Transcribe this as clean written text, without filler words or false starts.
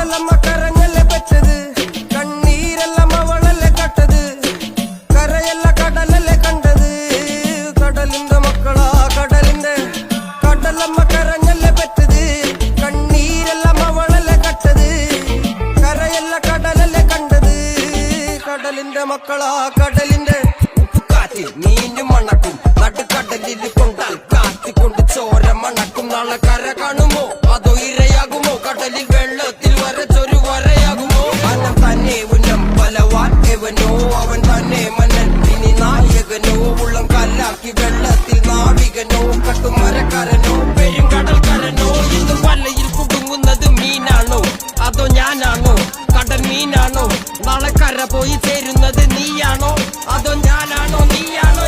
കടലമ്മ കരഞ്ഞല്ലേ പെറ്റത്, കണ്ണീരെല്ലാം അവളല്ലേ കട്ടത്, കരയല്ല കടലല്ലേ കണ്ടത്. കടലിന്റെ മക്കളാ കടലിന്റെ, കടലമ്മ കരഞ്ഞല്ലേ പെറ്റത്, കണ്ണീരെല്ലാം അവളല്ലേ കട്ടത്, കരയല്ല കടലല്ലേ കണ്ടത്. കടലിന്റെ മക്കളാ കടലിന്റെ. ഉപ്പുകാറ്റിൽ മീനും മണക്കും, നടുക്കടലിൽ കൊണ്ടാൽ കാറ്റിക്കൊണ്ട് ചോര മണക്കും. നാളെ കര കാണുമോ അതോ ഇരയാകുമോ, കടലിൽ വെള്ളത്തിൽ വരച്ചൊരു വരയാകുമോ. അനം തന്നെ ഉന്നം ബലവാൻ എവനോ, അവൻ തന്നെ മന്നൻ ഇനി നായകനോ. ഉള്ളം കല്ലാക്കി വെള്ളത്തിൽ നാവികനോ, കട്ടുമരക്കാരനോ പെരും കടൽക്കാരനോ. ഇന്ന് വലയിൽ കുടുങ്ങുന്നത് മീനാണോ അതോ ഞാനാണോ, കടൽ മീനാണോ. നാളെ കര പോയി ചേരുന്നത് നീയാണോ അതോ ഞാനാണോ, നീയാണോ.